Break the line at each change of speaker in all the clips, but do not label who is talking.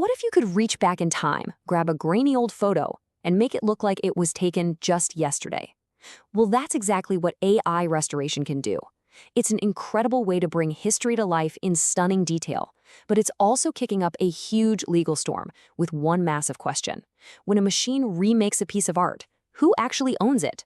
what if you could reach back in time, grab a grainy old photo, and make it look like it was taken just yesterday? Well, that's exactly what AI restoration can do. It's an incredible way to bring history to life in stunning detail, but it's also kicking up a huge legal storm with one massive question. When a machine remakes a piece of art, who actually owns it?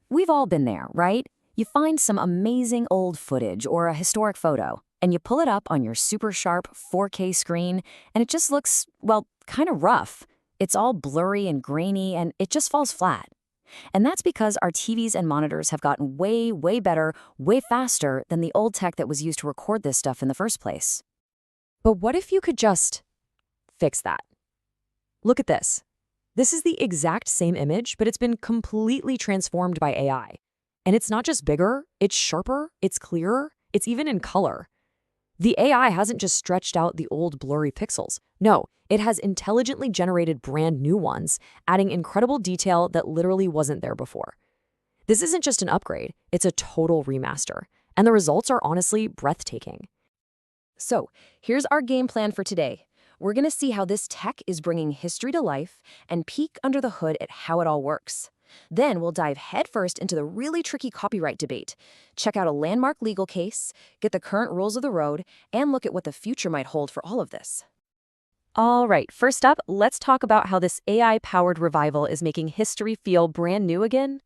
We've all been there, right? You find some amazing old footage or a historic photo, and you pull it up on your super sharp 4K screen, and it just looks, well, kind of rough. It's all blurry and grainy, and it just falls flat. And that's because our TVs and monitors have gotten way, way better, way faster than the old tech that was used to record this stuff in the first place.
But what if you could just fix that? Look at this. This is the exact same image, but it's been completely transformed by AI. And it's not just bigger, it's sharper, it's clearer, it's even in color. The AI hasn't just stretched out the old blurry pixels. No, it has intelligently generated brand new ones, adding incredible detail that literally wasn't there before. This isn't just an upgrade, it's a total remaster. And the results are honestly breathtaking. So, here's our game plan for today. We're going to see how this tech is bringing history to life and peek under the hood at how it all works. Then we'll dive headfirst into the really tricky copyright debate, check out a landmark legal case, get the current rules of the road, and look at what the future might hold for all of this. All right, first up, let's talk about how this AI-powered revival is making history feel brand new again.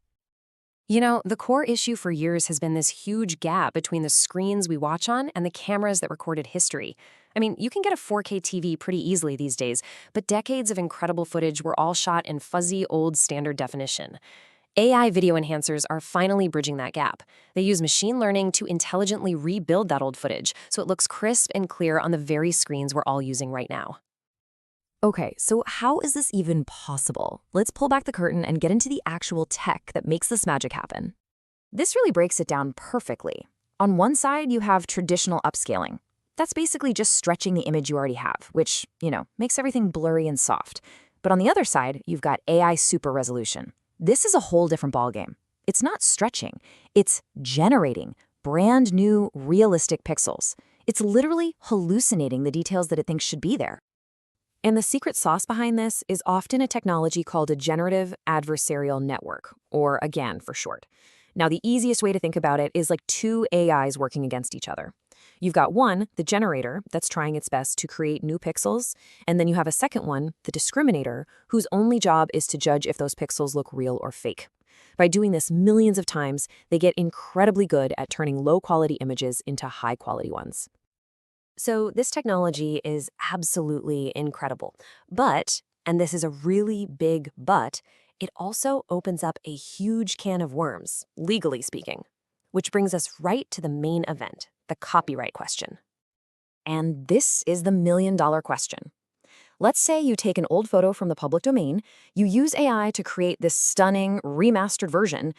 You know, the core issue for years has been this huge gap between the screens we watch on and the cameras that recorded history. I mean, you can get a 4K TV pretty easily these days, but decades of incredible footage were all shot in fuzzy, old standard definition. AI video enhancers are finally bridging that gap. They use machine learning to intelligently rebuild that old footage so it looks crisp and clear on the very screens we're all using right now. Okay, so how is this even possible? Let's pull back the curtain and get into the actual tech that makes this magic happen. This really breaks it down perfectly. On one side, you have traditional upscaling. That's basically just stretching the image you already have, which, makes everything blurry and soft. But on the other side, you've got AI super resolution. This is a whole different ballgame. It's not stretching, it's generating brand new, realistic pixels. It's literally hallucinating the details that it thinks should be there. And the secret sauce behind this is often a technology called a generative adversarial network, or a GAN for short. Now, the easiest way to think about it is like two AIs working against each other. You've got one, the generator, that's trying its best to create new pixels, and then you have a second one, the discriminator, whose only job is to judge if those pixels look real or fake. By doing this millions of times, they get incredibly good at turning low-quality images into high-quality ones. So this technology is absolutely incredible. But, and this is a really big but, it also opens up a huge can of worms, legally speaking. Which brings us right to the main event, the copyright question. And this is the million-dollar question. Let's say you take an old photo from the public domain, you use AI to create this stunning, remastered version.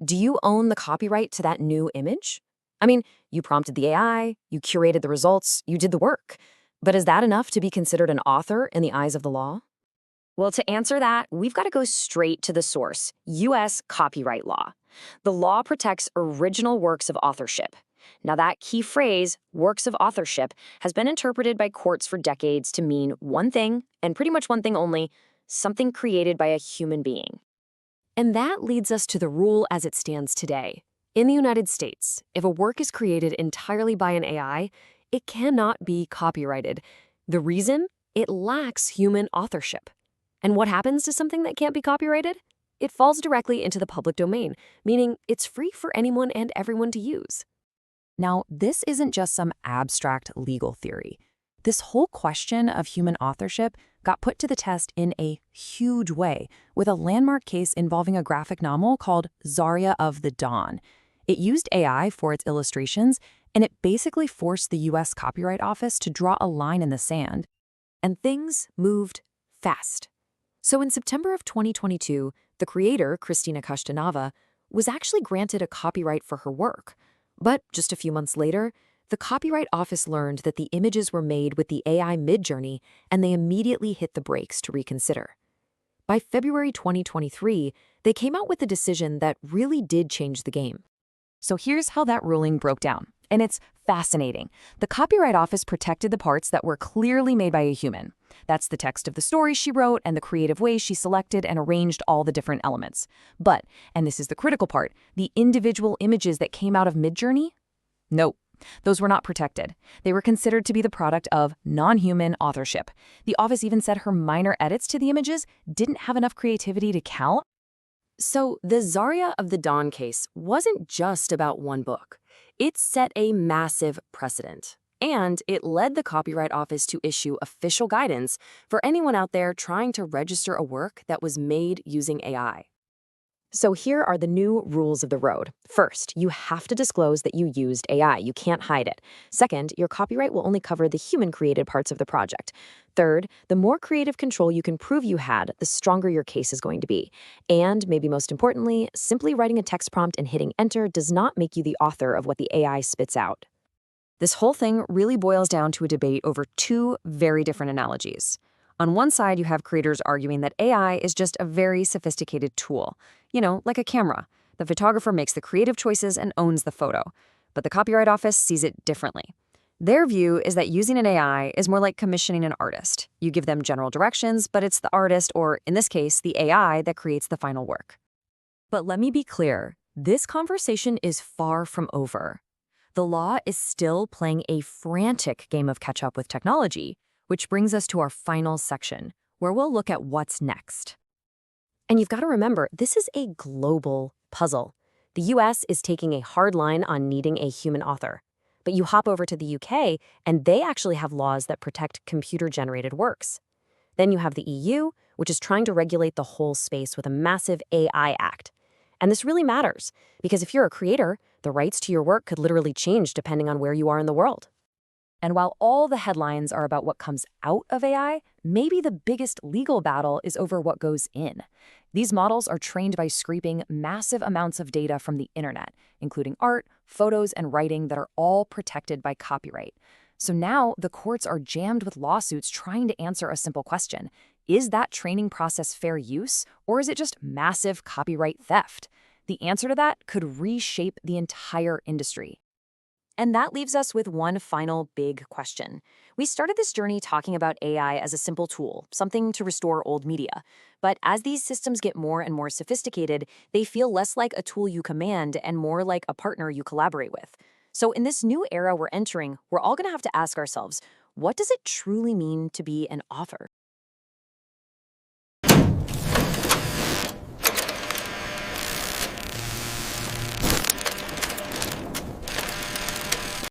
Do you own the copyright to that new image? I mean, you prompted the AI, you curated the results, you did the work. But is that enough to be considered an author in the eyes of the law? Well, to answer that, we've got to go straight to the source, U.S. copyright law. The law protects original works of authorship. Now, that key phrase, works of authorship, has been interpreted by courts for decades to mean one thing, and pretty much one thing only, something created by a human being. And that leads us to the rule as it stands today. In the United States, if a work is created entirely by an AI, it cannot be copyrighted. The reason? It lacks human authorship. And what happens to something that can't be copyrighted? It falls directly into the public domain, meaning it's free for anyone and everyone to use. Now, this isn't just some abstract legal theory. This whole question of human authorship got put to the test in a huge way with a landmark case involving a graphic novel called Zarya of the Dawn. It used AI for its illustrations, and it basically forced the U.S. Copyright Office to draw a line in the sand. And things moved fast. So in September of 2022, the creator, Kristina Kashtanova, was actually granted a copyright for her work. But just a few months later, the Copyright Office learned that the images were made with the AI Midjourney, and they immediately hit the brakes to reconsider. By February 2023, they came out with a decision that really did change the game. So here's how that ruling broke down.
And it's fascinating. The Copyright Office protected the parts that were clearly made by a human. That's the text of the story she wrote and the creative way she selected and arranged all the different elements. But, and this is the critical part, the individual images that came out of Midjourney? Nope. Those were not protected. They were considered to be the product of non-human authorship. The office even said her minor edits to the images didn't have enough creativity to count.
So the Zarya of the Dawn case wasn't just about one book. It set a massive precedent. And it led the Copyright Office to issue official guidance for anyone out there trying to register a work that was made using AI. So here are the new rules of the road. First, you have to disclose that you used AI. You can't hide it. Second, your copyright will only cover the human-created parts of the project. Third, the more creative control you can prove you had, the stronger your case is going to be. And maybe most importantly, simply writing a text prompt and hitting enter does not make you the author of what the AI spits out.
This whole thing really boils down to a debate over two very different analogies. On one side, you have creators arguing that AI is just a very sophisticated tool, like a camera. The photographer makes the creative choices and owns the photo. But the Copyright Office sees it differently. Their view is that using an AI is more like commissioning an artist. You give them general directions, but it's the artist, or in this case, the AI, that creates the final work.
But let me be clear, this conversation is far from over. The law is still playing a frantic game of catch-up with technology, which brings us to our final section, where we'll look at what's next. And you've got to remember, this is a global puzzle. The US is taking a hard line on needing a human author. But you hop over to the UK, and they actually have laws that protect computer-generated works. Then you have the EU, which is trying to regulate the whole space with a massive AI Act. And this really matters, because if you're a creator, the rights to your work could literally change depending on where you are in the world. And while all the headlines are about what comes out of AI, maybe the biggest legal battle is over what goes in. These models are trained by scraping massive amounts of data from the internet, including art, photos, and writing that are all protected by copyright. So now the courts are jammed with lawsuits trying to answer a simple question. Is that training process fair use, or is it just massive copyright theft? The answer to that could reshape the entire industry. And that leaves us with one final big question. We started this journey talking about AI as a simple tool, something to restore old media. But as these systems get more and more sophisticated, they feel less like a tool you command and more like a partner you collaborate with. So in this new era we're entering, we're all going to have to ask ourselves, what does it truly mean to be an author?